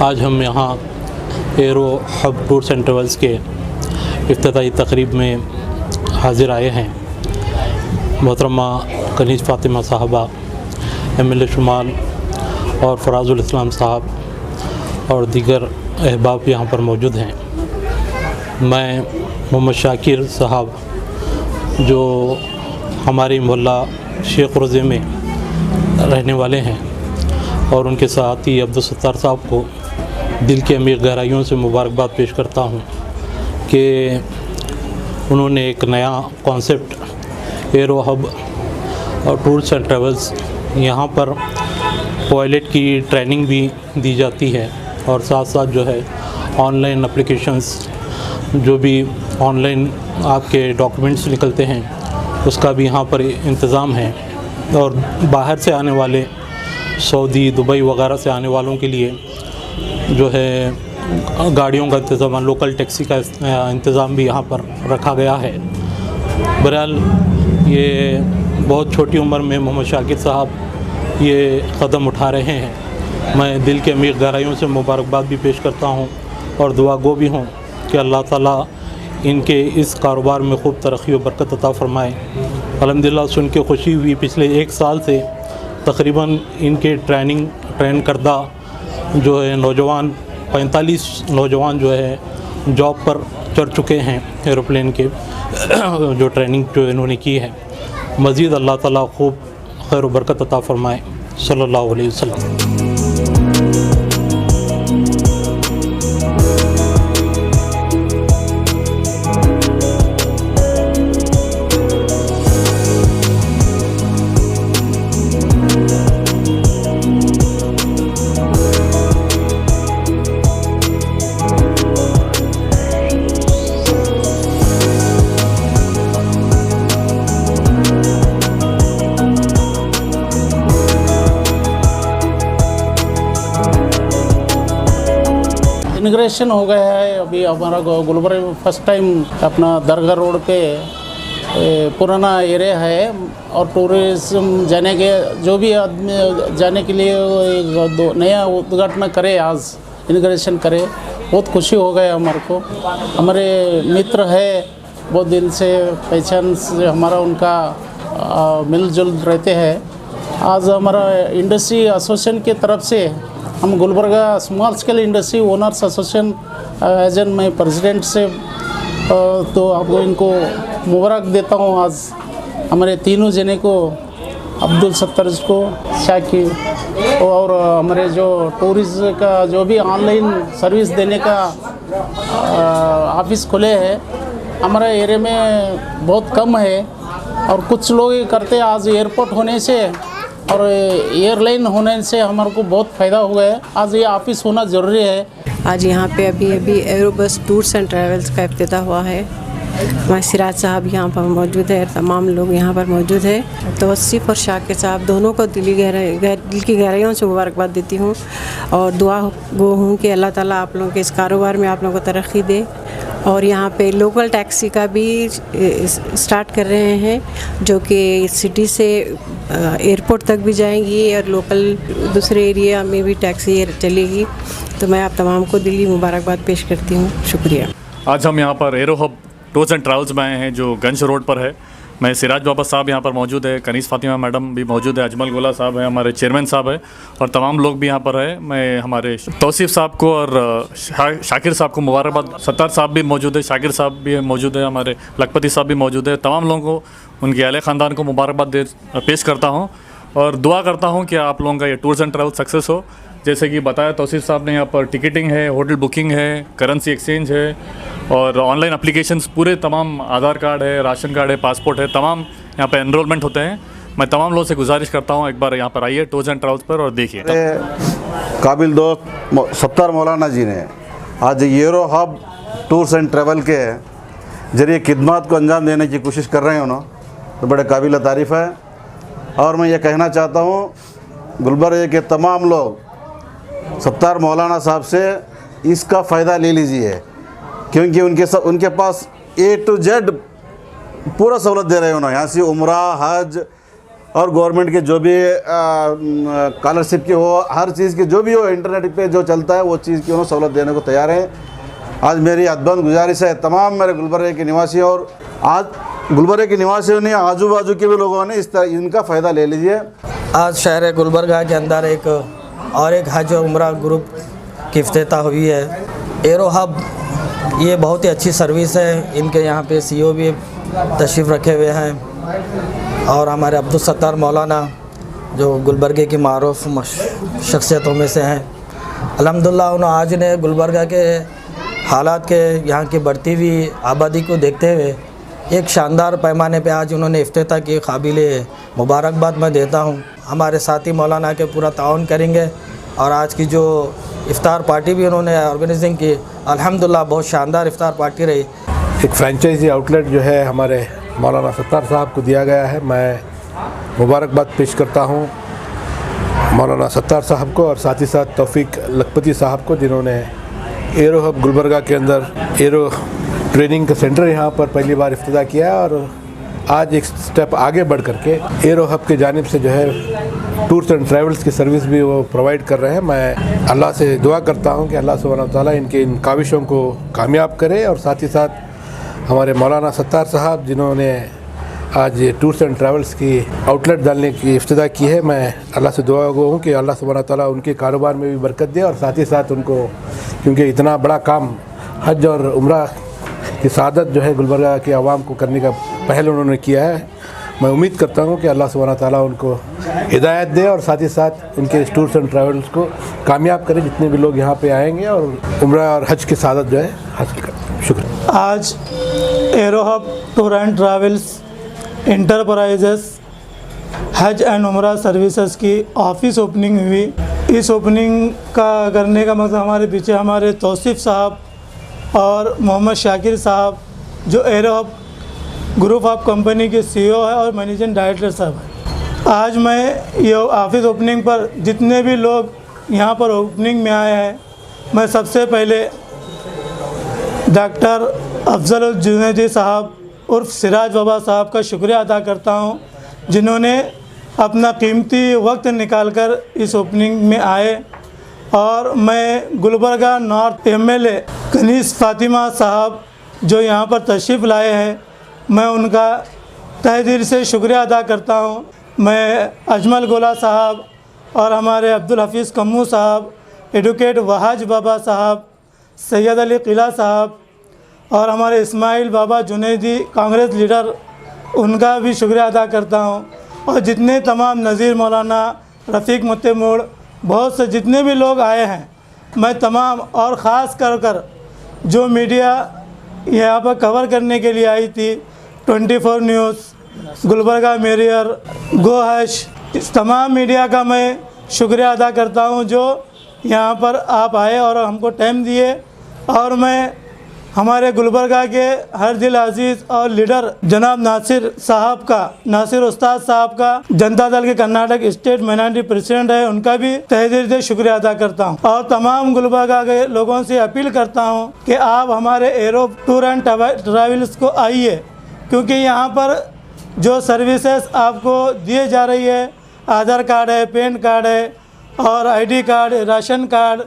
आज हम यहाँ arrow hub tours and travels के इफ्तिताई तकरीब में हाज़िर आए हैं। मोहतरमा कनीज़ फ़ातिमा साहबा, MLA शुमाल और फ़राज़ुल इस्लाम साहब और दीगर अहबाब यहाँ पर मौजूद हैं। मैं मोहम्मद शाकिर साहब जो हमारी मोहल्ला शेख रोज़े में रहने वाले हैं और उनके साथी अब्दुल सत्तार साहब को दिल के अमीर गहराइयों से मुबारकबाद पेश करता हूँ कि उन्होंने एक नया कॉन्सेप्ट एरो हब और टूर्स एंड ट्रेवल्स, यहाँ पर पायलट की ट्रेनिंग भी दी जाती है और साथ साथ जो है ऑनलाइन एप्लीकेशंस, जो भी ऑनलाइन आपके डॉक्यूमेंट्स निकलते हैं उसका भी यहाँ पर इंतज़ाम है। और बाहर से आने वाले सऊदी, दुबई वगैरह से आने वालों के लिए जो है गाड़ियों का इंतज़ाम, लोकल टैक्सी का इंतज़ाम भी यहाँ पर रखा गया है। बहरहाल ये बहुत छोटी उम्र में मोहम्मद शाकिर साहब ये कदम उठा रहे हैं। मैं दिल के अमीर गहराइयों से मुबारकबाद भी पेश करता हूँ और दुआ गो भी हूँ कि अल्लाह ताला इनके इस कारोबार में खूब तरक्की और बरकत अता फ़रमाए। अल्हम्दुलिल्लाह सुन के खुशी हुई, पिछले एक साल से तकरीबन इनके ट्रेन करदा जो है नौजवान 45 नौजवान जो है जॉब पर चढ़ चुके हैं एरोप्लेन के जो ट्रेनिंग जो इन्होंने की है। मज़ीद अल्लाह ताला खूब खैर व बरकत अता फ़रमाए। सल्लल्लाहु अलैहि वसल्लम। इमिग्रेशन हो गया है। अभी हमारा गुलबर्ग में फर्स्ट टाइम अपना दरगाह रोड पे पुराना एरिया है और टूरिज्म जाने के जो भी आदमी जाने के लिए नया उद्घाटन करे, आज इमिग्रेशन करे, बहुत खुशी हो गया हमारे को। हमारे मित्र है, बहुत दिन से पहचान से हमारा उनका मिलजुल रहते हैं। आज हमारा इंडस्ट्री एसोसिएशन की तरफ से हम Gulbarga small scale industry owners association as an मैं प्रेसिडेंट से तो आपको इनको मुबारक देता हूँ। आज हमारे तीनों जने को, अब्दुल सत्तार को, शाकिर और हमारे जो टूरिज्म का जो भी ऑनलाइन सर्विस देने का ऑफिस खुले हैं हमारे एरिया में बहुत कम है और कुछ लोग ये करते हैं। आज एयरपोर्ट होने से और एयरलाइन होने से हमारे को बहुत फ़ायदा हुआ है। आज ये ऑफिस होना ज़रूरी है। आज यहाँ पे अभी एरोबस टूर्स एंड ट्रेवल्स का इफ्तिताह हुआ है। हमारे सिराज साहब यहाँ पर मौजूद है, तमाम लोग यहाँ पर मौजूद है। तौसीफ़ और शाकिर साहब दोनों को दिल की गहराइयों से मुबारकबाद देती हूँ और दुआ वो हूँ कि अल्लाह ताला आप लोगों के इस कारोबार में आप लोगों को तरक्की दे। और यहाँ पे लोकल टैक्सी का भी स्टार्ट कर रहे हैं जो कि सिटी से एयरपोर्ट तक भी जाएंगी और लोकल दूसरे एरिया में भी टैक्सी चलेगी। तो मैं आप तमाम को दिली मुबारकबाद पेश करती हूँ। शुक्रिया। आज हम यहाँ पर arrow hub tours and travels में आए हैं जो गंज रोड पर है। मैं सिराज बाबा साहब यहाँ पर मौजूद है, कनीज़ फ़ातिमा मैडम भी मौजूद है, अजमल गोला साहब हैं, हमारे चेयरमैन साहब हैं और तमाम लोग भी यहाँ पर है। मैं हमारे तौसीफ़ साहब को और शाकिर साहब को मुबारकबाद, सत्तार साहब भी मौजूद है, शाकिर साहब भी मौजूद है, हमारे लखपति साहब भी मौजूद है। तमाम लोगों को, उनके अहले ख़ानदान को मुबारकबाद पेश करता हूँ और दुआ करता हूँ कि आप लोगों का ये टूर्स एंड ट्रैवल सक्सेस हो। जैसे कि बताया तौसीफ़ साहब ने, यहाँ पर टिकटिंग है, होटल बुकिंग है, करेंसी एक्सचेंज है और ऑनलाइन एप्लीकेशंस पूरे तमाम, आधार कार्ड है, राशन कार्ड है, पासपोर्ट है, तमाम यहाँ पे एनरोलमेंट होते हैं। मैं तमाम लोगों से गुजारिश करता हूँ एक बार यहाँ पर आइए टूर्स एंड ट्रैवल्स पर और देखिए। काबिल दोस्त सत्तार मौलाना जी ने आज arrow hub tours and travel के ज़रिए खिदमत को अंजाम देने की कोशिश कर रहे हैं उन्होंने, तो बड़े काबिल तारीफ़ है। और मैं ये कहना चाहता हूँ गुलबर्ग के तमाम लोग सत्तार मौलाना साहब से इसका फ़ायदा ले लीजिए, क्योंकि उनके पास A to Z पूरा सहूलत दे रहे हैं उन्होंने। यहाँ से उम्रा, हज, और गवर्नमेंट के जो भी स्कॉलरशिप की हो, हर चीज़ की जो भी हो, इंटरनेट पे जो चलता है वो चीज़ की उन्होंने सहूलत देने को तैयार हैं। आज मेरी अदबंद गुजारिश है तमाम मेरे गुलबर्गे के निवासियों, और आज गुलबर्गे के निवासियों ने, आजू बाजू के भी लोगों ने इस तरह इनका फ़ायदा ले लीजिए। आज शहर गुलबर्गा के अंदर एक हज और उम्रा ग्रुप की इफ्तिताह हुई है। एरो हब ये बहुत ही अच्छी सर्विस है। इनके यहाँ पे CEO भी तशरीफ़ रखे हुए हैं, और हमारे अब्दुल सत्तार मौलाना जो गुलबर्गे की मारूफ शख्सियतों में से हैं। अल्हम्दुलिल्लाह उन्होंने आज ने गुलबर्गा के हालात के, यहाँ की बढ़ती हुई आबादी को देखते हुए एक शानदार पैमाने पे आज उन्होंने इफ्तिताह की। काबिल मुबारकबाद मैं देता हूँ। हमारे साथी मौलाना के पूरा ताउन करेंगे, और आज की जो इफ्तार पार्टी भी उन्होंने ऑर्गेनाइजिंग की, अल्हम्दुलिल्लाह बहुत शानदार इफ्तार पार्टी रही। एक फ्रेंचाइजी आउटलेट जो है हमारे मौलाना सत्तार साहब को दिया गया है। मैं मुबारकबाद पेश करता हूँ मौलाना सत्तार साहब को, और साथ ही साथ तौफीक लखपति साहब को, जिन्होंने एरो हब गुलबर्गा के अंदर एरो ट्रेनिंग का सेंटर यहाँ पर पहली बार इफ्तिताह किया, और आज एक स्टेप आगे बढ़ करके एरो हब के जानिब से जो है टूर्स एंड ट्रैवल्स की सर्विस भी वो प्रोवाइड कर रहे हैं। मैं अल्लाह से दुआ करता हूँ कि अल्लाह सुब्हानहू व तआला इनके इन काविशों को कामयाब करे, और साथ ही साथ हमारे मौलाना सत्तार साहब जिन्होंने आज टूर्स एंड ट्रैवल्स की आउटलेट डालने की इफ्तिताह की है, मैं अल्लाह से दुआ गो हूँ कि अल्लाह सुब्हानहू व तआला उनके कारोबार में भी बरकत दे, और साथ ही साथ उनको, क्योंकि इतना बड़ा काम हज और उम्रा की सादत जो है गुलबर्गा के आवाम को करने का पहल उन्होंने किया है। मैं उम्मीद करता हूँ कि अल्लाह सुब्हानहू व तआला उनको हिदायत दे, और साथ ही साथ उनके टूर्स एंड ट्रैवल्स को कामयाब करे, जितने भी लोग यहाँ पे आएंगे और उम्रा और हज की सादत जो है हासिल करें। शुक्रिया। आज arrow hub tour and travels enterprises हज एंड उम्रा सर्विसेज की ऑफिस ओपनिंग हुई। इस ओपनिंग का करने का मकसद, हमारे पीछे हमारे तौसीफ़ साहब और मोहम्मद शाकिर साहब जो arrow hub group of company के CEO है और मैनेजिंग डायरेक्टर साहब है। आज मैं ये ऑफिस ओपनिंग पर जितने भी लोग यहाँ पर ओपनिंग में आए हैं, मैं सबसे पहले डॉक्टर अफजल जुनैदी साहब उर्फ सिराज बाबा साहब का शुक्रिया अदा करता हूँ, जिन्होंने अपना कीमती वक्त निकालकर इस ओपनिंग में आए। और मैं गुलबर्गा नॉर्थ MLA कनीज़ फातिमा साहब जो यहाँ पर तशरीफ़ लाए हैं, मैं उनका तहे दिल से शुक्रिया अदा करता हूँ। मैं अजमल गोला साहब और हमारे अब्दुल हफीज़ कम्मू साहब, एडवोकेट वहाज बाबा साहब, सैयद अली किला साहब और हमारे इस्माइल बाबा जुनैदी कांग्रेस लीडर, उनका भी शुक्रिया अदा करता हूँ। और जितने तमाम नज़ीर मौलाना, रफ़ीक मुत्तमोड़, बहुत से जितने भी लोग आए हैं, मैं तमाम, और ख़ास कर जो मीडिया यहाँ पर कवर करने के लिए आई थी, 24 न्यूज़, गुलबर्गा मेरियर, गो हैश, इस तमाम मीडिया का मैं शुक्रिया अदा करता हूँ जो यहाँ पर आप आए और हमको टाइम दिए। और मैं हमारे गुलबर्गा के हर दिल अजीज़ और लीडर जनाब नासिर साहब का, नासिर उस्ताद साहब का, जनता दल के कर्नाटक स्टेट माइनॉरिटी प्रेसिडेंट है, उनका भी तहे दिल से शुक्रिया अदा करता हूँ। और तमाम गुलबर्गा के लोगों से अपील करता हूँ कि आप हमारे एरो टूर एंड ट्रैवल्स को आइए, क्योंकि यहाँ पर जो सर्विसेज आपको दिए जा रही है, आधार कार्ड है, पैन कार्ड है और ID कार्ड, राशन कार्ड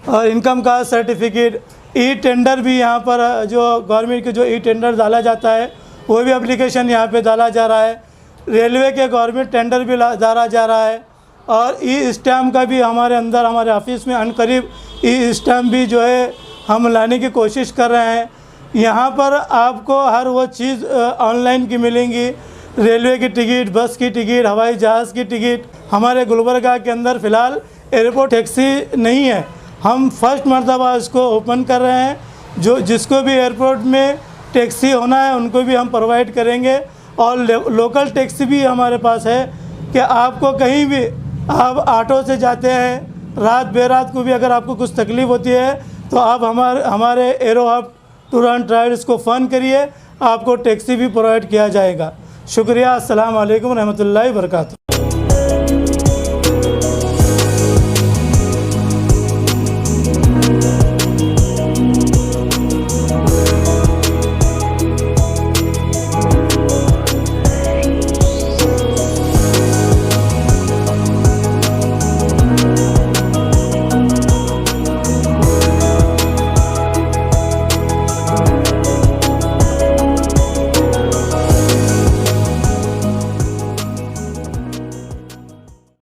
और इनकम का सर्टिफिकेट, टेंडर भी यहाँ पर जो गवर्नमेंट के जो टेंडर डाला जाता है वो भी एप्लीकेशन यहाँ पे डाला जा रहा है। रेलवे के गवर्नमेंट टेंडर भी डाला जा रहा है। और स्टैम्प का भी हमारे अंदर, हमारे ऑफिस में अनकरीब स्टैम्प भी जो है हम लाने की कोशिश कर रहे हैं। यहाँ पर आपको हर वो चीज़ ऑनलाइन की मिलेंगी, रेलवे की टिकट, बस की टिकट, हवाई जहाज़ की टिकट। हमारे गुलबर्गा के अंदर फ़िलहाल एयरपोर्ट टैक्सी नहीं है, हम फर्स्ट मरतबा इसको ओपन कर रहे हैं। जो जिसको भी एयरपोर्ट में टैक्सी होना है उनको भी हम प्रोवाइड करेंगे। और लोकल टैक्सी भी हमारे पास है कि आपको कहीं भी, आप ऑटो से जाते हैं, रात बेरात को भी अगर आपको कुछ तकलीफ़ होती है तो आप हमारे arrow hub tour and travels को फ़ोन करिए, आपको टैक्सी भी प्रोवाइड किया जाएगा। शुक्रिया। अस्सलाम वालेकुम रहमतुल्लाहि व बरकातहू।